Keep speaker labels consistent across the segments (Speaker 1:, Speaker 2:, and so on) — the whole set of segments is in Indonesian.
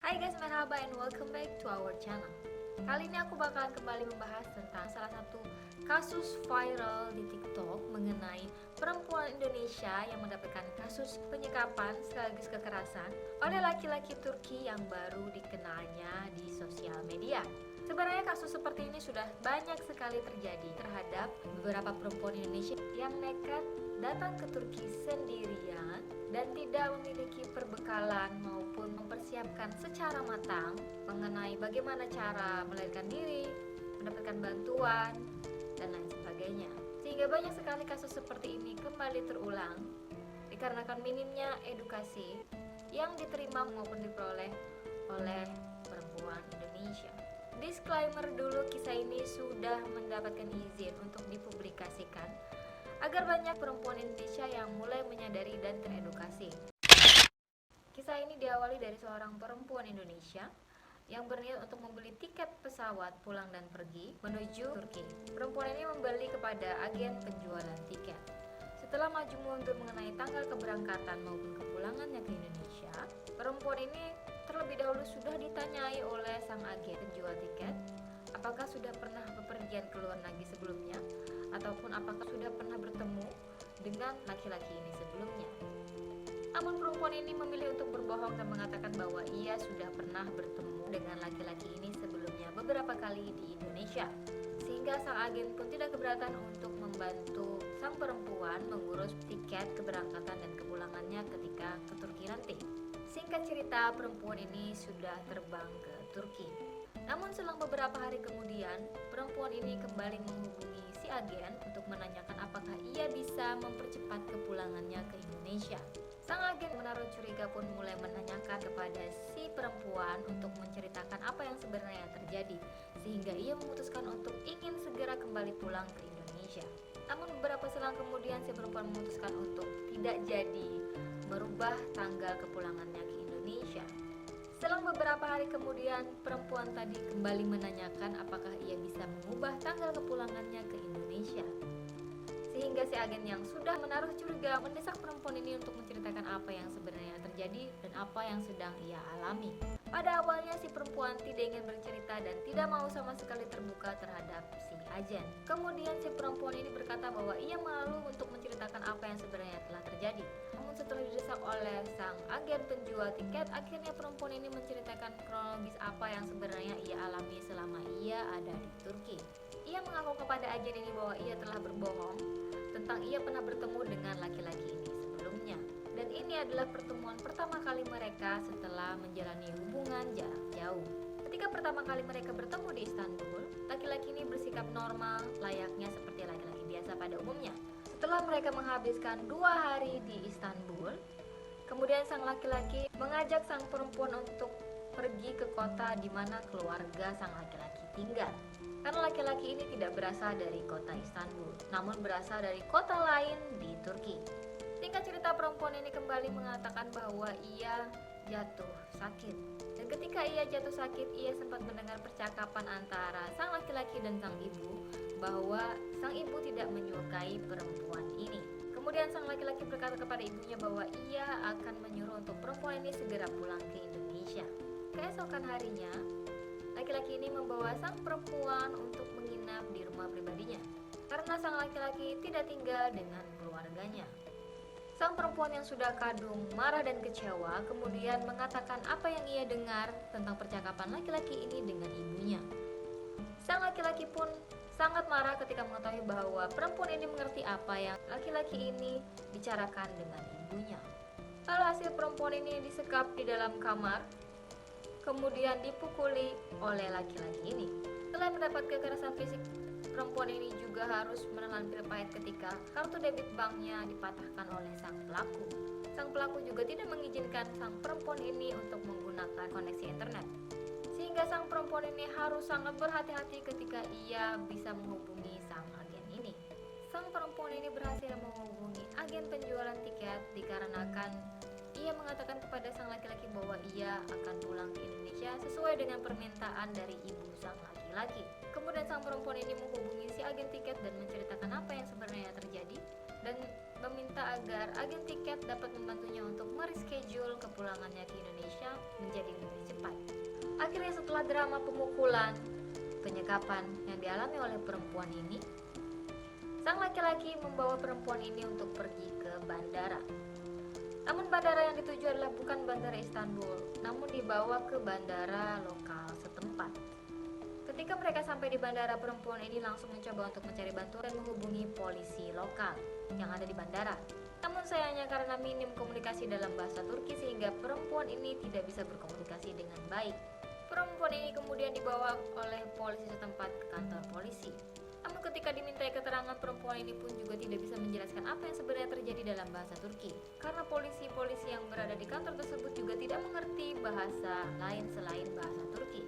Speaker 1: Hai guys, merhaba and welcome back to our channel. Kali ini aku bakalan kembali membahas tentang salah satu kasus viral di TikTok mengenai perempuan Indonesia yang mendapatkan kasus penyekapan sekaligus kekerasan oleh laki-laki Turki yang baru dikenalnya di sosial media. Sebenarnya kasus seperti ini sudah banyak sekali terjadi terhadap beberapa perempuan Indonesia yang nekat datang ke Turki sendirian dan tidak memiliki perbekalan maupun mempersiapkan secara matang mengenai bagaimana cara melarikan diri, mendapatkan bantuan, dan lain sebagainya. Sehingga banyak sekali kasus seperti ini kembali terulang dikarenakan minimnya edukasi yang diterima maupun diperoleh oleh perempuan Indonesia. Disclaimer dulu, kisah ini sudah mendapatkan izin untuk dipublikasikan agar banyak perempuan Indonesia yang mulai menyadari dan teredukasi. Kisah ini diawali dari seorang perempuan Indonesia yang berniat untuk membeli tiket pesawat pulang dan pergi menuju Turki. Perempuan ini membeli kepada agen penjualan tiket. Setelah maju mundur mengenai tanggal keberangkatan maupun kepulangannya ke Indonesia, perempuan ini terlebih dahulu sudah ditanyai oleh sang agen penjual tiket apakah sudah pernah bepergian ke luar negeri sebelumnya ataupun apakah sudah pernah bertemu dengan laki-laki ini sebelumnya. Namun perempuan ini memilih untuk berbohong dan mengatakan bahwa ia sudah pernah bertemu dengan laki-laki ini sebelumnya beberapa kali di Indonesia, sehingga sang agen pun tidak keberatan untuk membantu sang perempuan mengurus tiket keberangkatan dan kepulangannya ketika ke Turki nanti. Singkat cerita, perempuan ini sudah terbang ke Turki. Namun selang beberapa hari kemudian, perempuan ini kembali menghubungi si agen untuk menanyakan apakah ia bisa mempercepat kepulangannya ke Indonesia. Sang agen menaruh curiga pun mulai menanyakan kepada si perempuan untuk menceritakan apa yang sebenarnya terjadi, sehingga ia memutuskan untuk ingin segera kembali pulang ke Indonesia. Namun beberapa selang kemudian si perempuan memutuskan untuk tidak jadi merubah tanggal kepulangannya ke Indonesia. Selang beberapa hari kemudian, perempuan tadi kembali menanyakan apakah ia bisa mengubah tanggal kepulangannya ke Indonesia. Sehingga si agen yang sudah menaruh curiga mendesak perempuan ini untuk menceritakan apa yang sebenarnya terjadi dan apa yang sedang ia alami. Pada awalnya si perempuan tidak ingin bercerita dan tidak mau sama sekali terbuka terhadap si agen. Kemudian si perempuan ini berkata bahwa ia malu untuk menceritakan apa yang sebenarnya telah terjadi. Namun setelah didesak oleh sang agen penjual tiket, akhirnya perempuan ini menceritakan kronologis apa yang sebenarnya ia alami selama ia ada di Turki. Ia mengaku kepada agen ini bahwa ia telah berbohong tentang ia pernah bertemu dengan laki-laki ini sebelumnya. Dan ini adalah pertemuan pertama kali mereka setelah menjalani hubungan jarak jauh. Ketika pertama kali mereka bertemu di Istanbul, laki-laki ini bersikap normal layaknya seperti laki-laki biasa pada umumnya. Setelah mereka menghabiskan 2 hari di Istanbul, kemudian sang laki-laki mengajak sang perempuan untuk pergi ke kota di mana keluarga sang laki-laki tinggal. Karena laki-laki ini tidak berasal dari kota Istanbul, namun berasal dari kota lain di Turki. Singkat cerita, perempuan ini kembali mengatakan bahwa ia jatuh sakit. Dan ketika ia jatuh sakit, ia sempat mendengar percakapan antara sang laki-laki dan sang ibu bahwa sang ibu tidak menyukai perempuan ini. Kemudian sang laki-laki berkata kepada ibunya bahwa ia akan menyuruh untuk perempuan ini segera pulang ke Indonesia. Keesokan harinya, laki-laki ini membawa sang perempuan untuk menginap di rumah pribadinya karena sang laki-laki tidak tinggal dengan keluarganya. Sang perempuan yang sudah kadung marah dan kecewa kemudian mengatakan apa yang ia dengar tentang percakapan laki-laki ini dengan ibunya. Sang laki-laki pun sangat marah ketika mengetahui bahwa perempuan ini mengerti apa yang laki-laki ini bicarakan dengan ibunya. Lalu hasil perempuan ini disekap di dalam kamar, kemudian dipukuli oleh laki-laki ini. Setelah mendapat kekerasan fisik, perempuan ini juga harus menelan pil pahit ketika kartu debit banknya dipatahkan oleh sang pelaku. Sang pelaku juga tidak mengizinkan sang perempuan ini untuk menggunakan koneksi internet, sehingga sang perempuan ini harus sangat berhati-hati ketika ia bisa menghubungi sang agen ini. Sang perempuan ini berhasil menghubungi agen penjualan tiket dikarenakan ia mengatakan kepada sang laki-laki bahwa ia akan pulang ke Indonesia sesuai dengan permintaan dari ibu sang laki-laki. Kemudian sang perempuan ini menghubungi si agen tiket dan menceritakan apa yang sebenarnya terjadi dan meminta agar agen tiket dapat membantunya untuk mereschedule kepulangannya ke Indonesia menjadi lebih cepat. Akhirnya setelah drama pemukulan, penyekapan yang dialami oleh perempuan ini, sang laki-laki membawa perempuan ini untuk pergi ke bandara. Namun bandara yang dituju adalah bukan bandara Istanbul, namun dibawa ke bandara lokal setempat. Ketika mereka sampai di bandara, perempuan ini langsung mencoba untuk mencari bantuan dan menghubungi polisi lokal yang ada di bandara. Namun sayangnya karena minim komunikasi dalam bahasa Turki sehingga perempuan ini tidak bisa berkomunikasi dengan baik. Perempuan ini kemudian dibawa oleh polisi setempat ke kantor polisi. Namun ketika dimintai keterangan, perempuan ini pun juga tidak bisa menjelaskan apa yang sebenarnya terjadi dalam bahasa Turki. Karena polisi-polisi yang berada di kantor tersebut juga tidak mengerti bahasa lain selain bahasa Turki.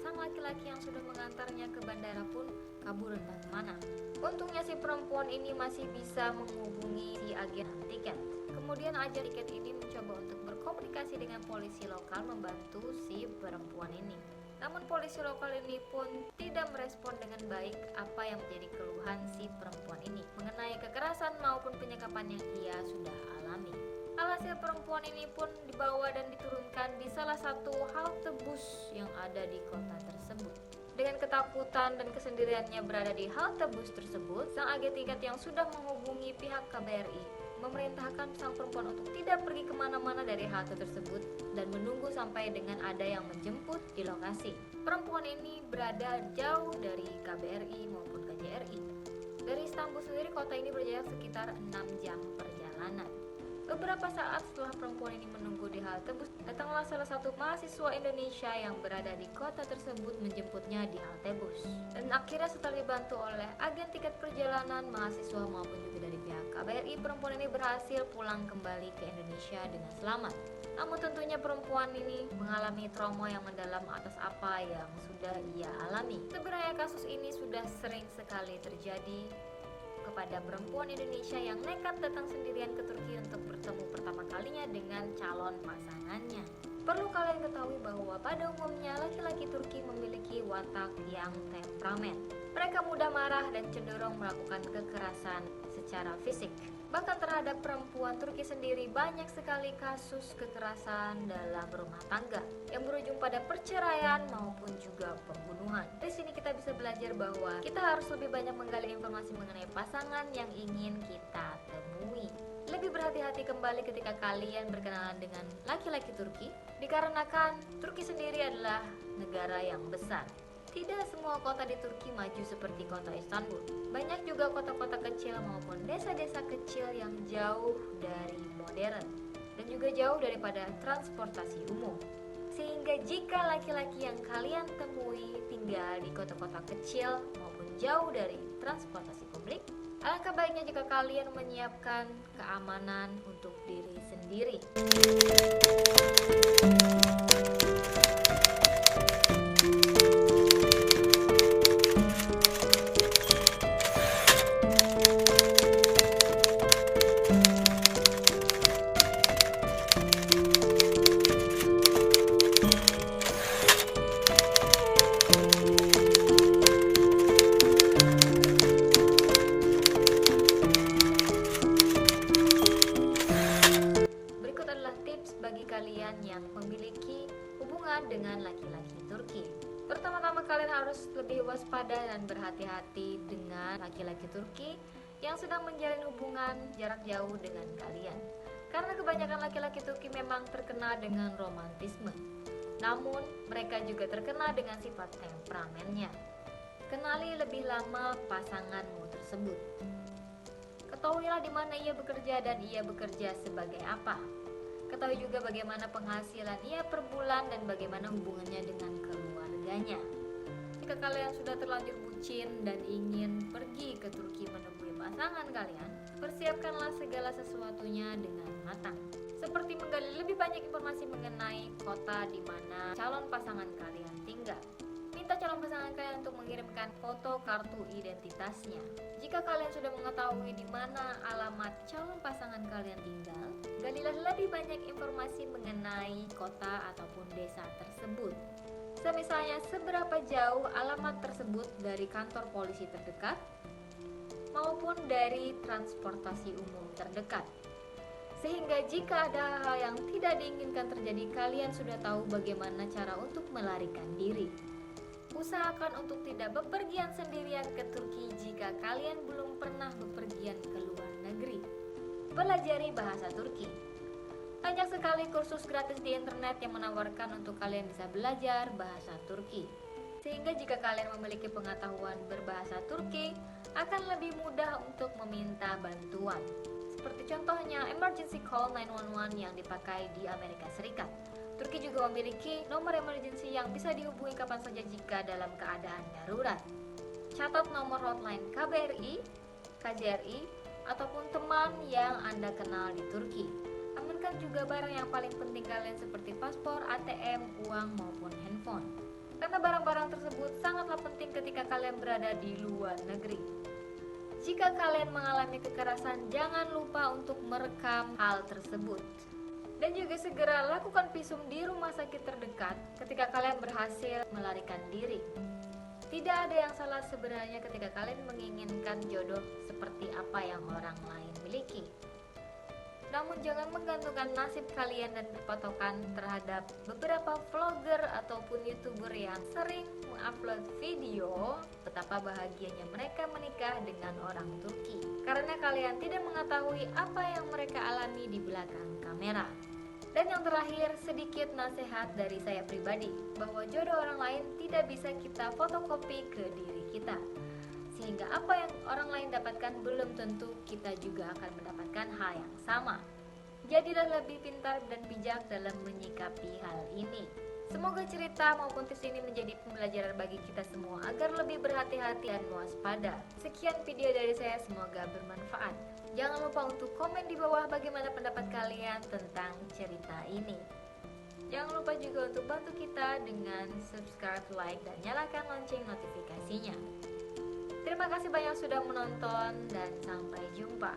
Speaker 1: Sang laki-laki yang sudah mengantarnya ke bandara pun kabur entah kemana. Untungnya si perempuan ini masih bisa menghubungi si agen tiket. Kemudian agen tiket ini mencoba untuk berkomunikasi dengan polisi lokal membantu si perempuan ini. Namun polisi lokal ini pun tidak merespon dengan baik apa yang menjadi keluhan si perempuan ini mengenai kekerasan maupun penyekapan yang ia sudah alami. Alhasil perempuan ini pun dibawa dan diturunkan di salah satu halte bus yang ada di kota tersebut. Dengan ketakutan dan kesendiriannya berada di halte bus tersebut, sang agen tiket yang sudah menghubungi pihak KBRI memerintahkan sang perempuan untuk tidak pergi kemana-mana dari halte tersebut dan menunggu sampai dengan ada yang menjemput di lokasi. Perempuan ini berada jauh dari KBRI maupun KJRI. Dari Istanbul sendiri, kota ini berjarak sekitar 6 jam perjalanan. Beberapa saat setelah perempuan ini menunggu di halte bus, datanglah salah satu mahasiswa Indonesia yang berada di kota tersebut menjemputnya di halte bus. Dan akhirnya setelah dibantu oleh agen tiket perjalanan, mahasiswa maupun juga dari pihak KBRI, perempuan ini berhasil pulang kembali ke Indonesia dengan selamat. Namun tentunya perempuan ini mengalami trauma yang mendalam atas apa yang sudah ia alami. Sebenarnya kasus ini sudah sering sekali terjadi kepada perempuan Indonesia yang nekat datang sendirian ke Turki untuk bertemu pertama kalinya dengan calon pasangannya. Perlu kalian ketahui bahwa pada umumnya laki-laki Turki memiliki watak yang temperamen. Mereka mudah marah dan cenderung melakukan kekerasan secara fisik. Bahkan terhadap perempuan Turki sendiri banyak sekali kasus kekerasan dalam rumah tangga yang berujung pada perceraian maupun juga pembunuhan. Di sini kita bisa belajar bahwa kita harus lebih banyak menggali informasi mengenai pasangan yang ingin kita temui. Lebih berhati-hati kembali ketika kalian berkenalan dengan laki-laki Turki, dikarenakan Turki sendiri adalah negara yang besar. Tidak semua kota di Turki maju seperti kota Istanbul. Banyak juga kota-kota kecil maupun desa-desa kecil yang jauh dari modern dan juga jauh daripada transportasi umum. Sehingga jika laki-laki yang kalian temui tinggal di kota-kota kecil maupun jauh dari transportasi publik, alangkah baiknya jika kalian menyiapkan keamanan untuk diri sendiri. Kalian yang memiliki hubungan dengan laki-laki Turki. Pertama-tama kalian harus lebih waspada dan berhati-hati dengan laki-laki Turki yang sedang menjalin hubungan jarak jauh dengan kalian. Karena kebanyakan laki-laki Turki memang terkenal dengan romantisme. Namun, mereka juga terkenal dengan sifat temperamennya. Kenali lebih lama pasanganmu tersebut. Ketahuilah di mana ia bekerja dan ia bekerja sebagai apa. Ketahui juga bagaimana penghasilan ia per bulan dan bagaimana hubungannya dengan keluarganya. Jika kalian sudah terlanjur bucin dan ingin pergi ke Turki menemui pasangan kalian, persiapkanlah segala sesuatunya dengan matang. Seperti menggali lebih banyak informasi mengenai kota di mana calon pasangan kalian tinggal. Minta calon pasangan kalian untuk mengirimkan foto kartu identitasnya. Jika kalian sudah mengetahui di mana alamat calon pasangan kalian tinggal, galilah lebih banyak informasi mengenai kota ataupun desa tersebut. Misalnya seberapa jauh alamat tersebut dari kantor polisi terdekat maupun dari transportasi umum terdekat. Sehingga jika ada hal yang tidak diinginkan terjadi, kalian sudah tahu bagaimana cara untuk melarikan diri. Usahakan untuk tidak bepergian sendirian ke Turki jika kalian belum pernah bepergian ke luar negeri. Pelajari bahasa Turki. Banyak sekali kursus gratis di internet yang menawarkan untuk kalian bisa belajar bahasa Turki. Sehingga jika kalian memiliki pengetahuan berbahasa Turki, akan lebih mudah untuk meminta bantuan. Seperti contohnya emergency call 911 yang dipakai di Amerika Serikat. Turki juga memiliki nomor emergency yang bisa dihubungi kapan saja jika dalam keadaan darurat. Catat nomor hotline KBRI, KJRI, ataupun teman yang Anda kenal di Turki. Amankan juga barang yang paling penting kalian seperti paspor, ATM, uang, maupun handphone. Karena barang-barang tersebut sangatlah penting ketika kalian berada di luar negeri. Jika kalian mengalami kekerasan, jangan lupa untuk merekam hal tersebut. Dan juga segera lakukan visum di rumah sakit terdekat ketika kalian berhasil melarikan diri. Tidak ada yang salah sebenarnya ketika kalian menginginkan jodoh seperti apa yang orang lain miliki. Namun jangan menggantungkan nasib kalian dan berpatokan terhadap beberapa vlogger ataupun youtuber yang sering mengupload video betapa bahagianya mereka menikah dengan orang Turki. Karena kalian tidak mengetahui apa yang mereka alami di belakang kamera. Dan yang terakhir, sedikit nasihat dari saya pribadi, bahwa jodoh orang lain tidak bisa kita fotokopi ke diri kita. Sehingga apa yang orang lain dapatkan belum tentu kita juga akan mendapatkan hal yang sama. Jadilah lebih pintar dan bijak dalam menyikapi hal ini. Semoga cerita maupun tips ini menjadi pembelajaran bagi kita semua agar lebih berhati-hati dan waspada. Sekian video dari saya, semoga bermanfaat. Jangan lupa untuk komen di bawah bagaimana pendapat kalian tentang cerita ini. Jangan lupa juga untuk bantu kita dengan subscribe, like, dan nyalakan lonceng notifikasinya. Terima kasih banyak sudah menonton dan sampai jumpa.